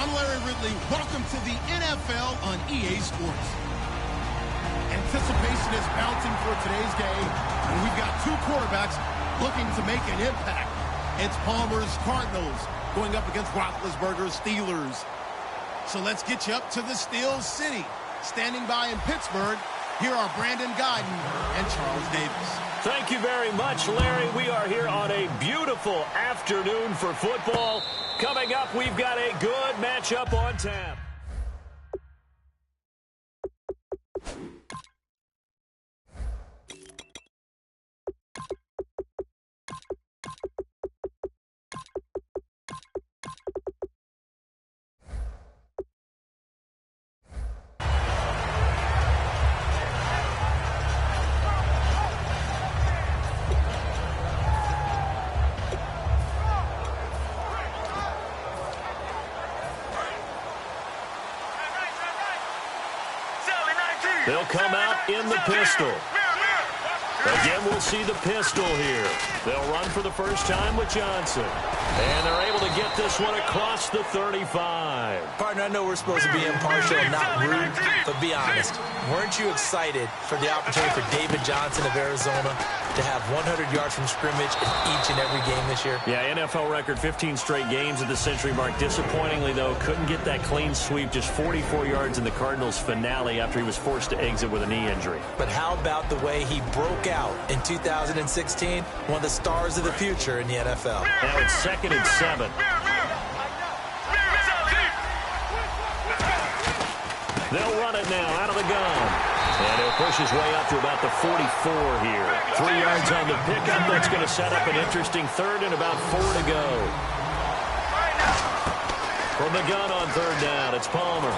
I'm Larry Ridley. Welcome to the NFL on EA Sports. Anticipation is mounting for today's game, and we've got two quarterbacks looking to make an impact. It's Palmer's Cardinals going up against Roethlisberger's Steelers. So let's get you up to the Steel City. Standing by in Pittsburgh, here are Brandon Guyton and Charles Davis. Thank you very much, Larry. We are here on a beautiful afternoon for football. Coming up, we've got a good matchup on tap. They'll come out in the pistol. Again, we'll see the pistol here. They'll run for the first time with Johnson. And they're able to get this one across the 35. Partner, I know we're supposed to be impartial and not rude, but be honest. Weren't you excited for the opportunity for David Johnson of Arizona to have 100 yards from scrimmage in each and every game this year? Yeah, NFL record 15 straight games at the century mark. Disappointingly, though, couldn't get that clean sweep. Just 44 yards in the Cardinals' finale after he was forced to exit with a knee injury. But how about the way he broke out in 2016? One of the stars of the future in the NFL. Now it's 2nd and 7. They'll run it now out of the gun. And he'll push his way up to about the 44 here. 3 yards on the pickup. That's going to set up an interesting third and about 4 to go. From the gun on third down, it's Palmer.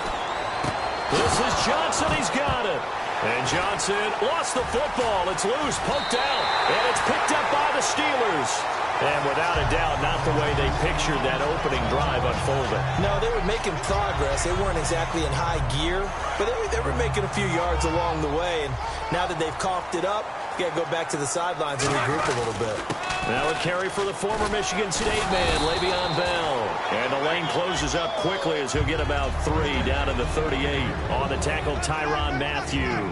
This is Johnson. He's got it. And Johnson lost the football. It's loose, poked out, and it's picked up by the Steelers. And without a doubt, not the way they pictured that opening drive unfolding. No, they were making progress. They weren't exactly in high gear, but they were making a few yards along the way. And now that they've coughed it up, you got to go back to the sidelines and regroup a little bit. Now a carry for the former Michigan State man, Le'Veon Bell. And the lane closes up quickly as he'll get about 3 down to the 38. On the tackle, Tyrann Mathieu.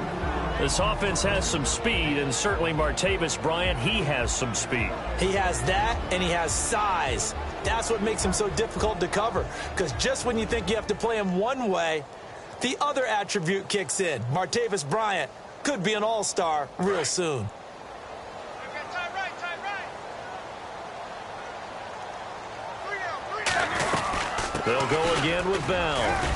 This offense has some speed, and certainly Martavis Bryant, he has some speed. He has that, and he has size. That's what makes him so difficult to cover, because just when you think you have to play him one way, the other attribute kicks in. Martavis Bryant could be an all-star real soon. They'll go again with Bell.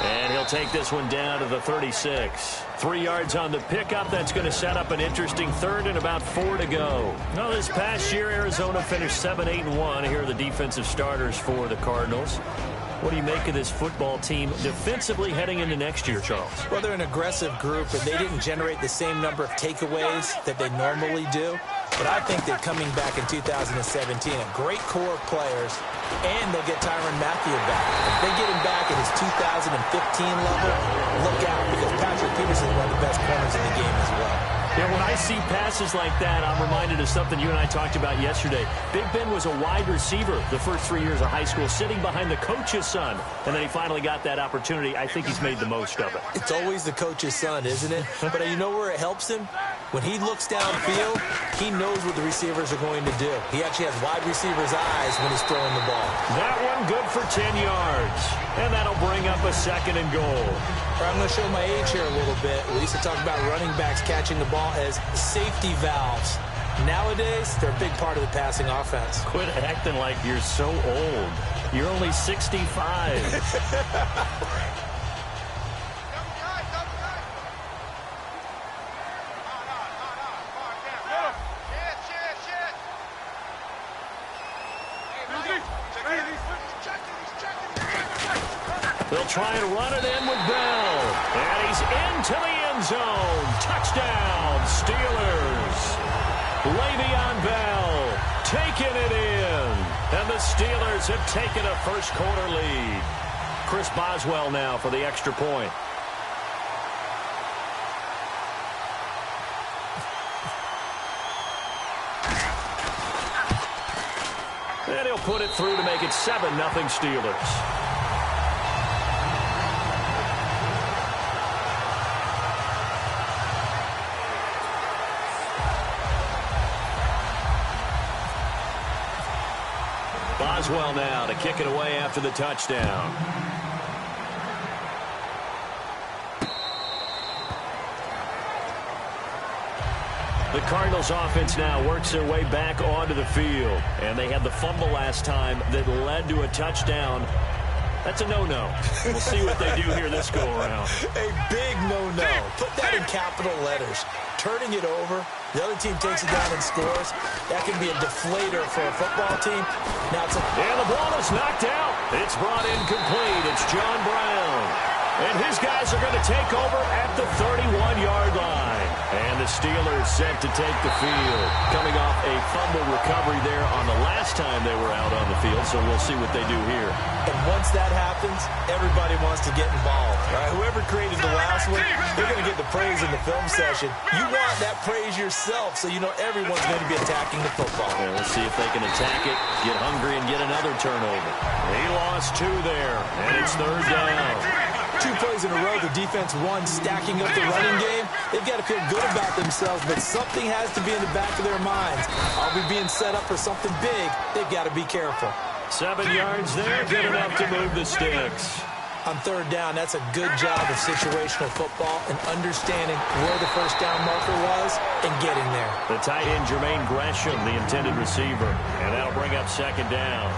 And he'll take this one down to the 36. 3 yards on the pickup. That's going to set up an interesting third and about 4 to go. Now, this past year, Arizona finished 7-8-1. Here are the defensive starters for the Cardinals. What do you make of this football team defensively heading into next year, Charles? Well, they're an aggressive group, and they didn't generate the same number of takeaways that they normally do. But I think that coming back in 2017, a great core of players, and they'll get Tyrann Mathieu back. If they get him back at his 2015 level, look out, because Patrick Peterson is one of the best corners in the game as well. Yeah, when I see passes like that, I'm reminded of something you and I talked about yesterday. Big Ben was a wide receiver the first 3 years of high school, sitting behind the coach's son. And then he finally got that opportunity. I think he's made the most of it. It's always the coach's son, isn't it? But you know where it helps him? When he looks downfield, he knows what the receivers are going to do. He actually has wide receivers' eyes when he's throwing the ball. That one good for 10 yards. And that'll bring up a 2nd and goal. I'm going to show my age here a little bit. We used to talk about running backs catching the ball as safety valves. Nowadays, they're a big part of the passing offense. Quit acting like you're so old. You're only 65. They'll try and run it in with Bell. And he's into the end zone. Touchdown, Steelers. Le'Veon Bell taking it in. And the Steelers have taken a first-quarter lead. Chris Boswell now for the extra point. And he'll put it through to make it 7-0 Steelers. Boswell now to kick it away after the touchdown. The Cardinals offense now works their way back onto the field. And they had the fumble last time that led to a touchdown. That's a no-no. We'll see what they do here this go-around. A big no-no. Put that in capital letters. Turning it over, the other team takes it down and scores. That can be a deflator for a football team. Now it's and the ball is knocked out. It's brought in complete. It's John Brown. And his guys are going to take over at the 31-yard line. And the Steelers set to take the field. Coming off a fumble recovery there on the last time they were out on the field, so we'll see what they do here. And once that happens, everybody wants to get involved. Right? Whoever created the last one, they're going to get the praise in the film session. You want that praise yourself, so you know everyone's going to be attacking the football. Yeah, let's see if they can attack it, get hungry, and get another turnover. He lost 2 there, and it's 3rd down. 2 plays in a row, the defense won, stacking up the running game. They've got to feel good about themselves, but something has to be in the back of their minds. Are we being set up for something big? They've got to be careful. 7 yards there, good enough to move the sticks. On 3rd down, that's a good job of situational football and understanding where the first down marker was and getting there. The tight end, Jermaine Gresham, the intended receiver, and that'll bring up 2nd down.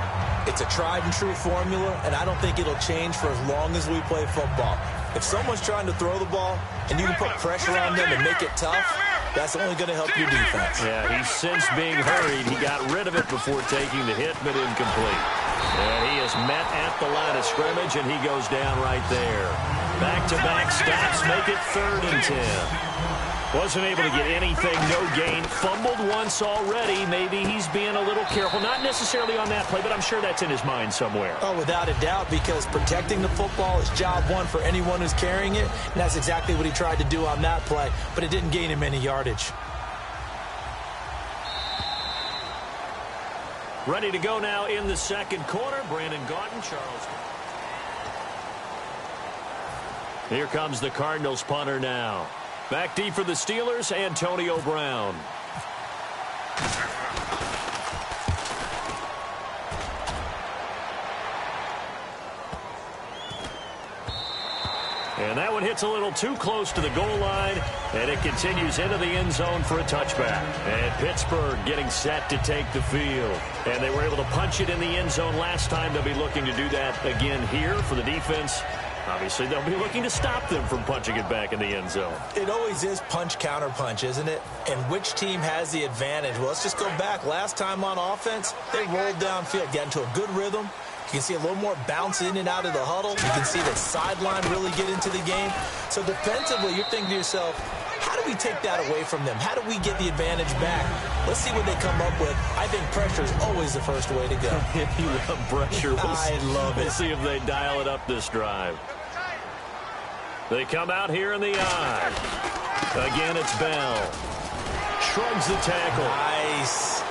It's a tried-and-true formula, and I don't think it'll change for as long as we play football. If someone's trying to throw the ball and you can put pressure on them and make it tough, that's only going to help your defense. Yeah, he's since being hurried. He got rid of it before taking the hit, but incomplete. And he is met at the line of scrimmage, and he goes down right there. Back-to-back stops make it 3rd and 10. Wasn't able to get anything, no gain. Fumbled once already. Maybe he's being a little careful. Not necessarily on that play, but I'm sure that's in his mind somewhere. Oh, without a doubt, because protecting the football is job one for anyone who's carrying it. And that's exactly what he tried to do on that play, but it didn't gain him any yardage. Ready to go now in the 2nd quarter. Brandon Gaudin, Charles. Here comes the Cardinals punter now. Back deep for the Steelers, Antonio Brown. And that one hits a little too close to the goal line, and it continues into the end zone for a touchback. And Pittsburgh getting set to take the field. And they were able to punch it in the end zone last time. They'll be looking to do that again here for the defense. Obviously, they'll be looking to stop them from punching it back in the end zone. It always is punch-counter-punch, isn't it? And which team has the advantage? Well, let's just go back. Last time on offense, they rolled downfield, got into a good rhythm. You can see a little more bounce in and out of the huddle. You can see the sideline really get into the game. So defensively, you're thinking to yourself, how do we take that away from them? How do we get the advantage back? Let's see what they come up with. I think pressure is always the first way to go. If you love pressure, I love it. We'll see if they dial it up this drive. They come out here in the eye. Again, it's Bell. Shrugs the tackle. Nice.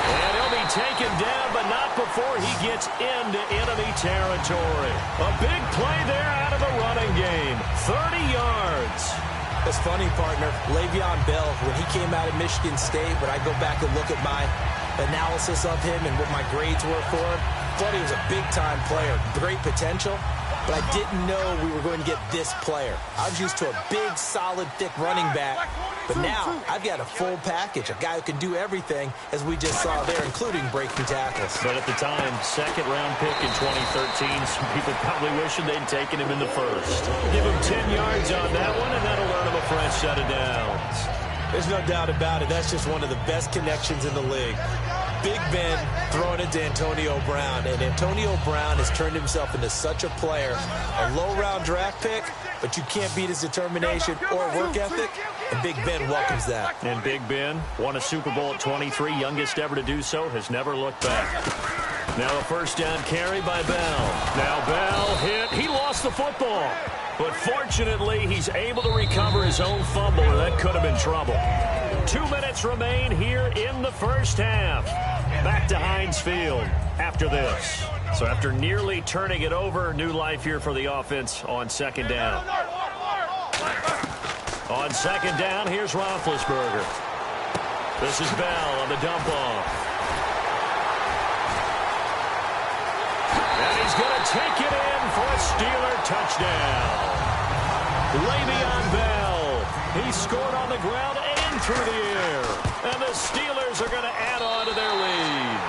And he'll be taken down, but not before he gets into enemy territory. A big play there out of the running game. 30 yards. It's funny, partner. Le'Veon Bell, when he came out of Michigan State, when I go back and look at my analysis of him and what my grades were for him, thought he was a big-time player. Great potential. But I didn't know we were going to get this player. I was used to a big, solid, thick running back. But now I've got a full package, a guy who can do everything, as we just saw there, including breaking tackles. But at the time, 2nd-round pick in 2013, some people probably wishing they'd taken him in the 1st. Give him 10 yards on that one, and that'll earn him a fresh set of downs. There's no doubt about it. That's just one of the best connections in the league. Big Ben throwing it to Antonio Brown, and Antonio Brown has turned himself into such a player. A low-round draft pick, but you can't beat his determination or work ethic, and Big Ben welcomes that. And Big Ben won a Super Bowl at 23, youngest ever to do so, has never looked back. Now a 1st down carry by Bell. Now Bell hit. He lost the football. But fortunately, he's able to recover his own fumble, or that could have been trouble. 2 minutes remain here in the 1st half. Back to Heinz Field after this. So after nearly turning it over, new life here for the offense on 2nd down. On 2nd down, here's Roethlisberger. This is Bell on the dump off. he's going to take it in for a Steeler touchdown. Le'Veon Bell, he scored on the ground and through the air. And the Steelers are going to add on to their lead.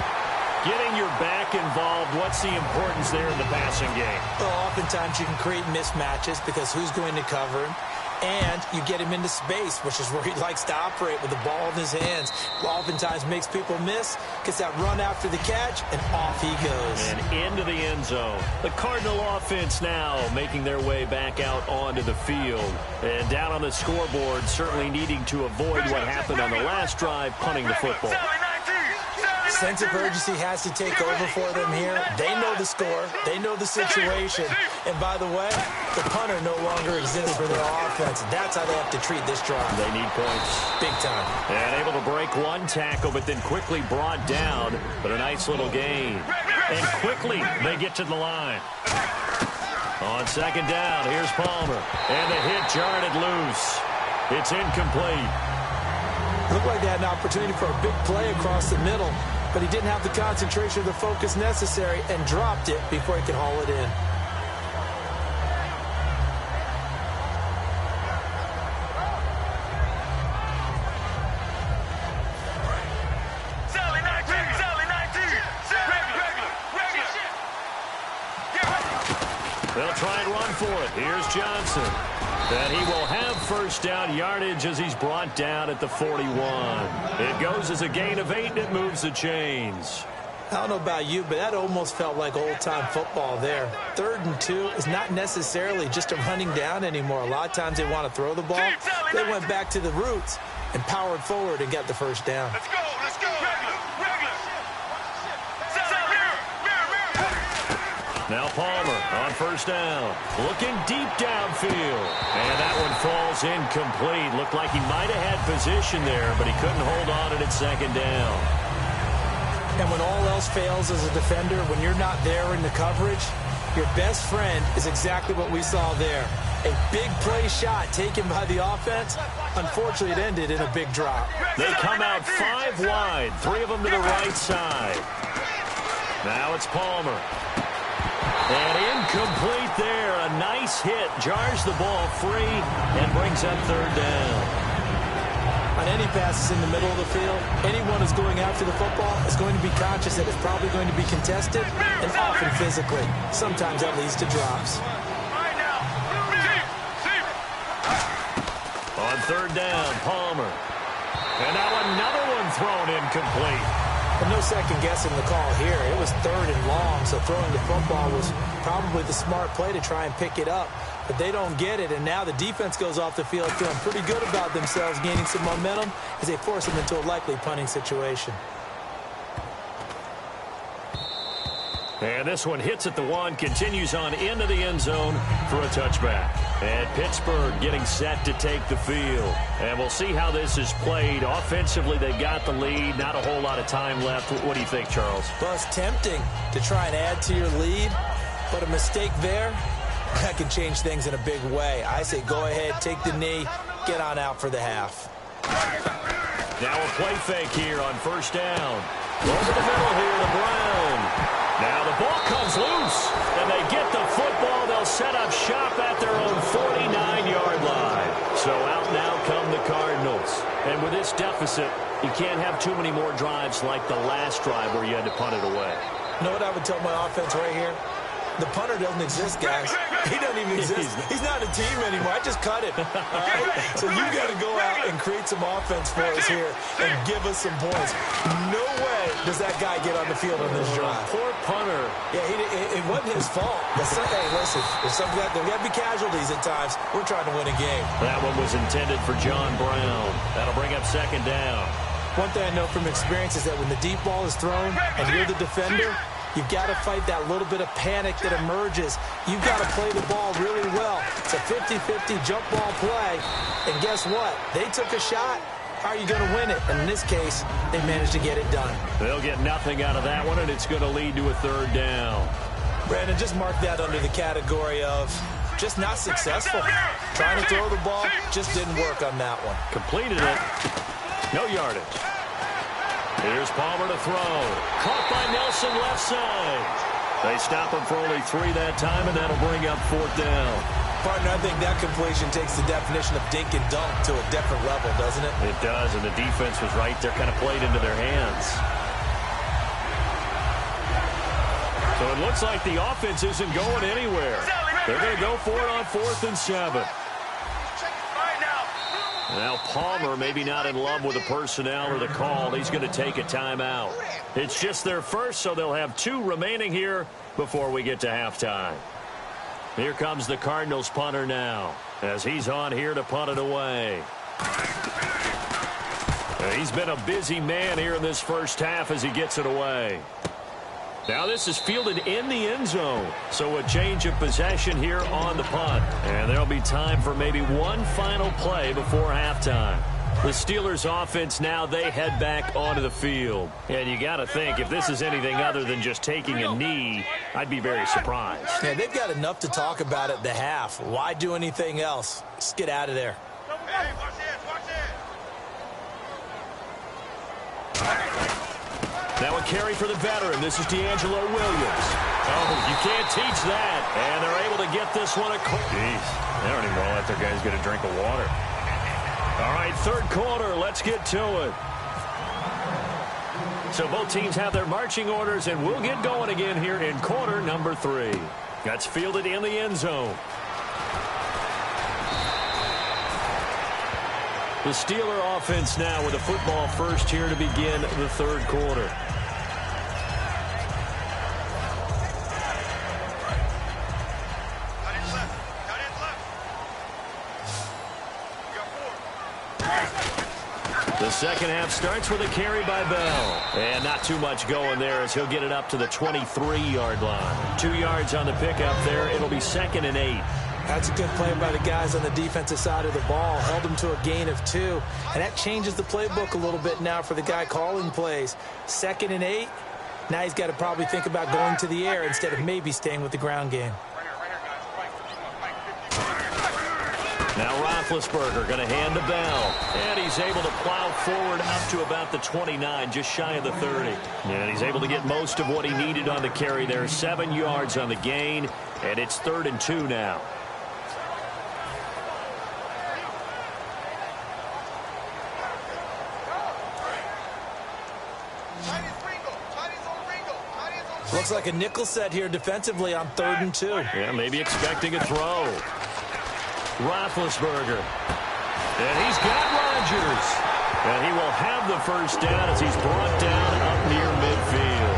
Getting your back involved, what's the importance there in the passing game? Well, oftentimes you can create mismatches because who's going to cover him? And you get him into space, which is where he likes to operate with the ball in his hands. Oftentimes makes people miss, gets that run after the catch, and off he goes. And into the end zone. The Cardinal offense now making their way back out onto the field. And down on the scoreboard, certainly needing to avoid what happened on the last drive, punting the football. Sense of urgency has to take over for them here. They know the score. They know the situation. And by the way, the punter no longer exists for their offense. That's how they have to treat this drive. They need points. Big time. And able to break one tackle, but then quickly brought down. But a nice little gain. And quickly they get to the line. On second down, here's Palmer. And the hit jarred it loose. It's incomplete. Looked like they had an opportunity for a big play across the middle, but he didn't have the concentration or the focus necessary and dropped it before he could haul it in. They'll try and run for it. Here's Johnson. And he will have first down yardage as he's brought down at the 41. It goes as a gain of 8, and it moves the chains. I don't know about you, but that almost felt like old-time football there. 3rd and 2 is not necessarily just a running down anymore. A lot of times they want to throw the ball. They went back to the roots and powered forward and got the first down. Let's go, let's go. Now Palmer on first down. Looking deep downfield. And that one falls incomplete. Looked like he might have had position there, but he couldn't hold on at second down. And when all else fails as a defender, when you're not there in the coverage, your best friend is exactly what we saw there. A big play shot taken by the offense. Unfortunately, it ended in a big drop. They come out 5 wide, 3 of them to the right side. Now it's Palmer. And incomplete there. A nice hit. Jars the ball free and brings up 3rd down. On any passes in the middle of the field, anyone who's going after the football is going to be conscious that it's probably going to be contested and often physically. Sometimes that leads to drops. On 3rd down, Palmer. And now another one thrown incomplete. But no second guessing the call here. It was 3rd and long, so throwing the football was probably the smart play to try and pick it up. But they don't get it, and now the defense goes off the field feeling pretty good about themselves, gaining some momentum as they force them into a likely punting situation. And this one hits at the 1, continues on into the end zone for a touchback. And Pittsburgh getting set to take the field. And we'll see how this is played. Offensively, they got the lead. Not a whole lot of time left. What do you think, Charles? Well, it's tempting to try and add to your lead, but a mistake there, that can change things in a big way. I say go ahead, take the knee, get on out for the half. Now a play fake here on first down. Over the middle here to Brown. Now the ball comes loose, and they get the football. They'll set up shop at their own 49-yard line. So out now come the Cardinals. And with this deficit, you can't have too many more drives like the last drive where you had to punt it away. You know what I would tell my offense right here? The punter doesn't exist, guys. He doesn't even exist. He's not a team anymore. I just cut him. All right? So you got to go out and create some offense for us here and give us some points. No way does that guy get on the field on this drive. Poor punter. Yeah, it wasn't his fault. Hey, listen, there's got to be casualties at times. We're trying to win a game. That one was intended for John Brown. That'll bring up second down. One thing I know from experience is that when the deep ball is thrown and you're the defender, you've got to fight that little bit of panic that emerges. You've got to play the ball really well. It's a 50-50 jump ball play. And guess what? They took a shot. How are you going to win it? And in this case, they managed to get it done. They'll get nothing out of that one, and it's going to lead to a 3rd down. Brandon, just mark that under the category of just not successful. Trying to throw the ball just didn't work on that one. Completed it. No yardage. Here's Palmer to throw. Caught by Nelson left side. They stop him for only 3 that time, and that'll bring up 4th down. Partner, I think that completion takes the definition of dink and dunk to a different level, doesn't it? It does, and the defense was right there, kind of played into their hands. So it looks like the offense isn't going anywhere. They're going to go for it on 4th and 7. Now Palmer maybe not in love with the personnel or the call. He's going to take a timeout. It's just their first, so they'll have 2 remaining here before we get to halftime. Here comes the Cardinals punter now, as he's on here to punt it away. He's been a busy man here in this first half as he gets it away. Now this is fielded in the end zone, so a change of possession here on the punt. And there'll be time for maybe one final play before halftime. The Steelers offense now, they head back onto the field. And you got to think, if this is anything other than just taking a knee, I'd be very surprised. Yeah, they've got enough to talk about at the half. Why do anything else? Just get out of there. Hey, watch it. Now a carry for the veteran. This is D'Angelo Williams. Oh, you can't teach that. And they're able to get this one. Jeez, they don't even want to let their guys get a drink of water. All right, 3rd quarter. Let's get to it. So both teams have their marching orders, and we'll get going again here in quarter number 3. That's fielded in the end zone. The Steeler offense now with a football first here to begin the 3rd quarter. The second half starts with a carry by Bell. And not too much going there as he'll get it up to the 23-yard line. 2 yards on the pickup there. It'll be 2nd and 8. That's a good play by the guys on the defensive side of the ball. Held them to a gain of 2. And that changes the playbook a little bit now for the guy calling plays. 2nd and 8. Now he's got to probably think about going to the air instead of maybe staying with the ground game. Now Roethlisberger going to hand to Bell. And he's able to plow forward up to about the 29, just shy of the 30. And he's able to get most of what he needed on the carry there. 7 yards on the gain. And it's 3rd and 2 now. Looks like a nickel set here defensively on 3rd and 2. Yeah, maybe expecting a throw. Roethlisberger. And he's got Rodgers. And he will have the first down as he's brought down up near midfield.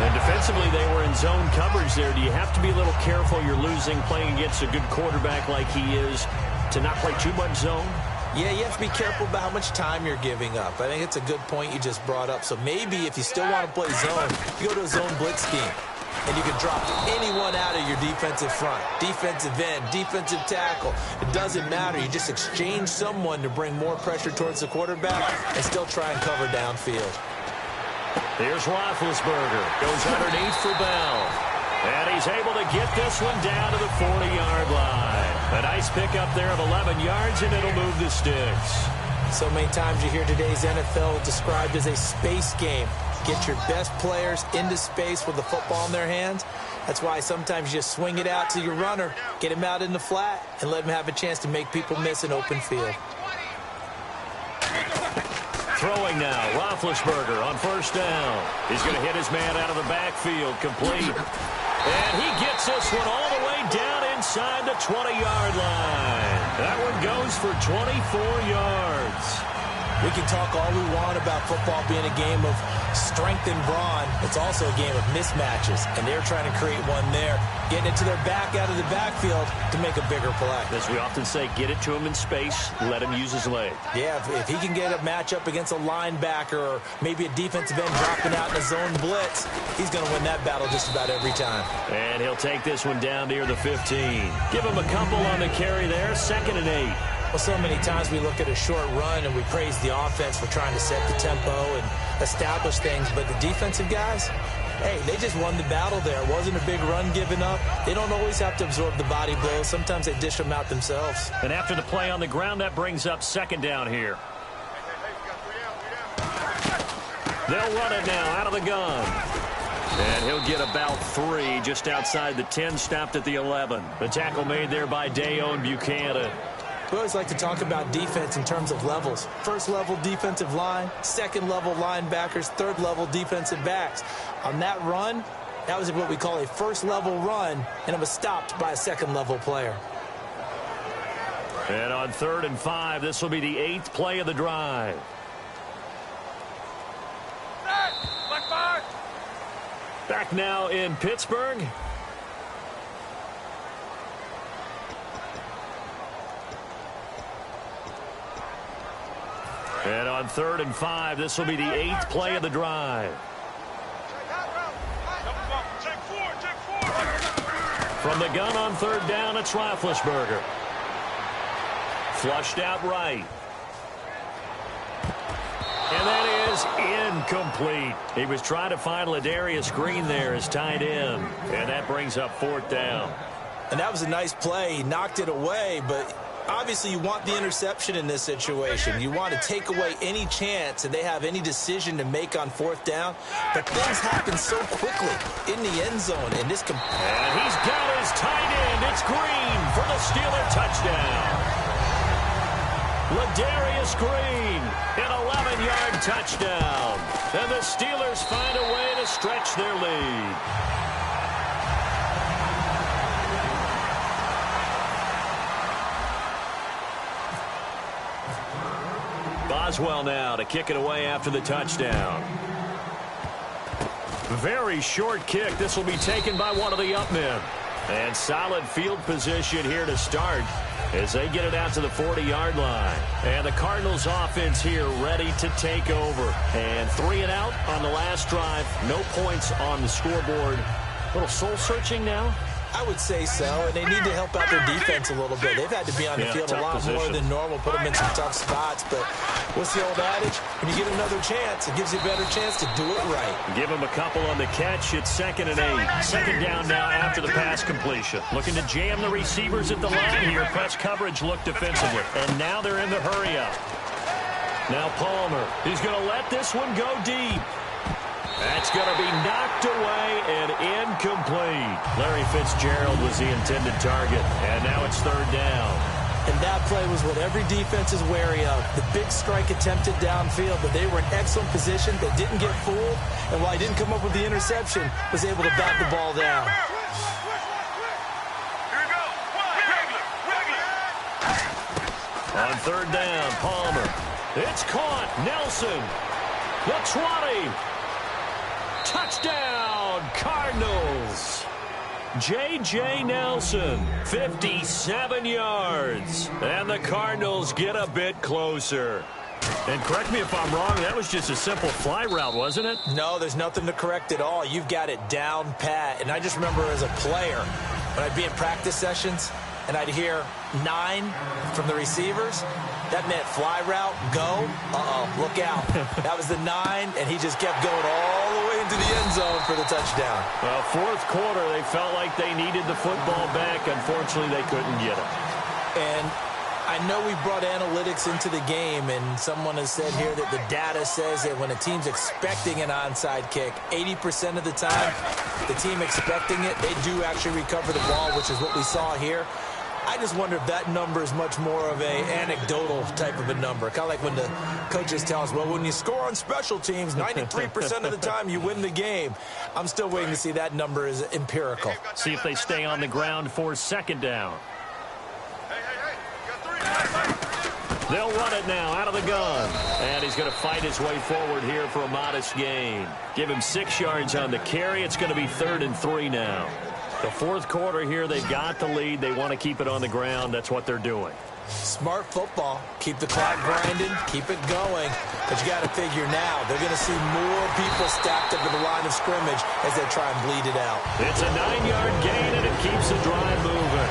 And defensively, they were in zone coverage there. Do you have to be a little careful? You're losing, playing against a good quarterback like he is, to not play too much zone? Yeah, you have to be careful about how much time you're giving up. I think it's a good point you just brought up. So maybe if you still want to play zone, you go to a zone blitz scheme. And you can drop anyone out of your defensive front. Defensive end, defensive tackle. It doesn't matter. You just exchange someone to bring more pressure towards the quarterback and still try and cover downfield. Here's Roethlisberger. Goes underneath for Bell. And he's able to get this one down to the 40-yard line. A nice pickup there of 11 yards, and it'll move the sticks. So many times you hear today's NFL described as a space game. Get your best players into space with the football in their hands. That's why sometimes you just swing it out to your runner, get him out in the flat, and let him have a chance to make people miss an open field. Throwing now, Roethlisberger on 1st down. He's going to hit his man out of the backfield, complete. And he gets this one all the way down inside the 20-yard line. That one goes for 24 yards. We can talk all we want about football being a game of strength and brawn. It's also a game of mismatches, and they're trying to create one there, getting it to their back out of the backfield to make a bigger play. As we often say, get it to him in space, let him use his leg. Yeah, if he can get a matchup against a linebacker or maybe a defensive end dropping out in a zone blitz, he's going to win that battle just about every time. And he'll take this one down near the 15. Give him a couple on the carry there, 2nd and 8. Well, so many times we look at a short run and we praise the offense for trying to set the tempo and establish things, but the defensive guys, hey, they just won the battle there. It wasn't a big run given up. They don't always have to absorb the body blows. Sometimes they dish them out themselves. And after the play on the ground, that brings up 2nd down here. They'll run it now out of the gun. And he'll get about 3 just outside the 10, stopped at the 11. The tackle made there by Dayon Buchanan. We always like to talk about defense in terms of levels. First level defensive line, second level linebackers, third level defensive backs. On that run, that was what we call a first level run, and it was stopped by a second level player. And on 3rd and 5, this will be the 8th play of the drive. Back now in Pittsburgh. And on 3rd and 5, this will be the 8th play of the drive. From the gun on 3rd down, it's Roethlisberger. Flushed out right. And that is incomplete. He was trying to find Ladarius Green there as tight end. And that brings up 4th down. And that was a nice play. He knocked it away, but obviously you want the interception in this situation. You want to take away any chance that they have any decision to make on 4th down. But things happen so quickly in the end zone. And he's got his tight end. It's Green for the Steeler touchdown. Ladarius Green, an 11-yard touchdown. And the Steelers find a way to stretch their lead. Boswell now to kick it away after the touchdown. Very short kick. This will be taken by one of the up men. And solid field position here to start as they get it out to the 40-yard line. And the Cardinals offense here ready to take over. And 3 and out on the last drive. No points on the scoreboard. A little soul-searching now. I would say so, and they need to help out their defense a little bit. They've had to be on the field a lot more than normal, put them in some tough spots. But what's the old adage? When you get another chance, it gives you a better chance to do it right. Give them a couple on the catch. It's 2nd and 8. 2nd down now after the pass completion. Looking to jam the receivers at the line here. Press coverage look defensively. And now they're in the hurry up. Now Palmer. He's going to let this one go deep. That's going to be knocked away and incomplete. Larry Fitzgerald was the intended target, and now it's 3rd down. And that play was what every defense is wary of. The big strike attempted downfield, but they were in excellent position. They didn't get fooled, and while he didn't come up with the interception, was able to bat the ball down. On 3rd down, Palmer. It's caught. Nelson. The 20. Touchdown, Cardinals. J.J. Nelson, 57 yards. And the Cardinals get a bit closer. And correct me if I'm wrong, that was just a simple fly route, wasn't it? No, there's nothing to correct at all. You've got it down pat. And I just remember as a player, when I'd be in practice sessions, and I'd hear 9 from the receivers, that meant fly route, go, look out. That was the 9, and he just kept going all the way into the end zone for the touchdown. Well, 4th quarter, they felt like they needed the football back. Unfortunately, they couldn't get it. And I know we brought analytics into the game, and someone has said here that the data says that when a team's expecting an onside kick, 80% of the time, the team expecting it, they do actually recover the ball, which is what we saw here. I just wonder if that number is much more of a anecdotal type of a number. Kind of like when the coaches tell us, well, when you score on special teams, 93% of the time you win the game. I'm still waiting to see that number is empirical. See if they stay on the ground for 2nd down. They'll run it now out of the gun. And he's going to fight his way forward here for a modest gain. Give him 6 yards on the carry. It's going to be 3rd and 3 now. The 4th quarter here, they've got the lead. They want to keep it on the ground. That's what they're doing. Smart football. Keep the clock grinding. Keep it going. But you got to figure now, they're going to see more people stacked up at the line of scrimmage as they try and bleed it out. It's a 9-yard gain, and it keeps the drive moving.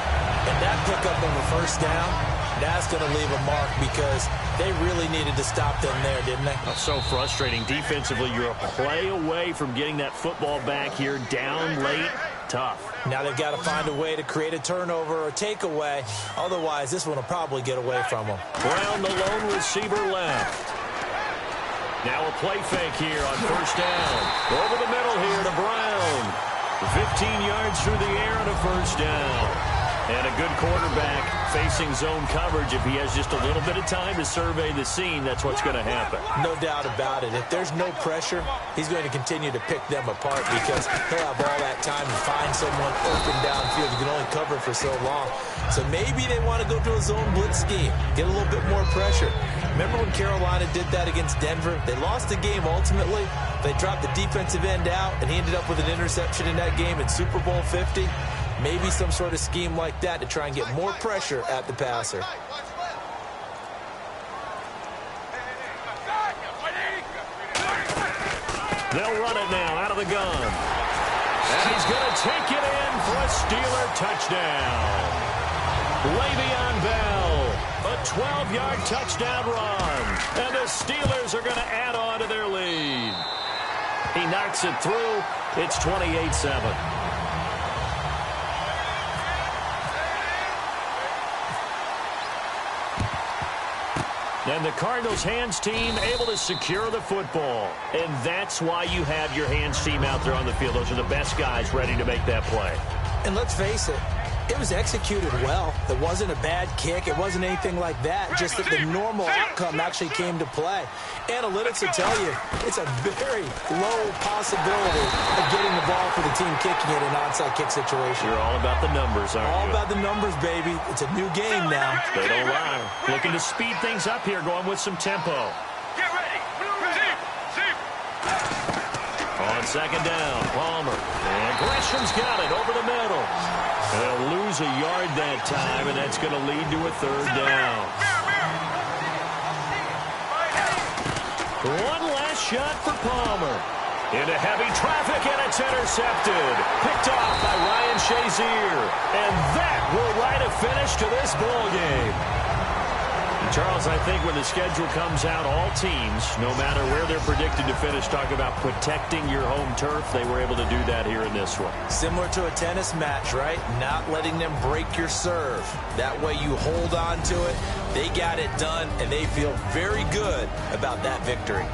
And that pickup on the 1st down, that's going to leave a mark because they really needed to stop them there, didn't they? Oh, so frustrating. Defensively, you're a play away from getting that football back here down late. Tough. Now they've got to find a way to create a turnover or takeaway. Otherwise, this one will probably get away from them. Brown, the lone receiver left. Now a play fake here on 1st down. Over the middle here to Brown. 15 yards through the air and a first down. And a good quarterback facing zone coverage. If he has just a little bit of time to survey the scene, that's what's going to happen. No doubt about it. If there's no pressure, he's going to continue to pick them apart because he'll have all that time to find someone open downfield. You can only cover for so long. So maybe they want to go to a zone blitz scheme, get a little bit more pressure. Remember when Carolina did that against Denver? They lost the game ultimately. They dropped the defensive end out, and he ended up with an interception in that game in Super Bowl 50. Maybe some sort of scheme like that to try and get more pressure at the passer. They'll run it now out of the gun. And he's going to take it in for a Steeler touchdown. Le'Veon Bell, a 12-yard touchdown run. And the Steelers are going to add on to their lead. He knocks it through. It's 28-7. And the Cardinals' hands team able to secure the football. And that's why you have your hands team out there on the field. Those are the best guys ready to make that play. And let's face it, it was executed well. It wasn't a bad kick. It wasn't anything like that. Just that the normal outcome actually came to play. Analytics will tell you it's a very low possibility of getting the ball for the team kicking it in an onside kick situation. You're all about the numbers, aren't you? All about the numbers, baby. It's a new game now. They don't lie. Looking to speed things up here, going with some tempo. Get ready. On second down, Palmer. And Gresham's got it over the middle. They'll lose a yard that time, and that's going to lead to a third down. One last shot for Palmer. Into heavy traffic, and it's intercepted. Picked off by Ryan Shazier. And that will write a finish to this ball game. And Charles, I think when the schedule comes out, all teams, no matter where they're predicted to finish, talk about protecting your home turf. They were able to do that here in this one. Similar to a tennis match, right? Not letting them break your serve. That way you hold on to it. They got it done, and they feel very good about that victory.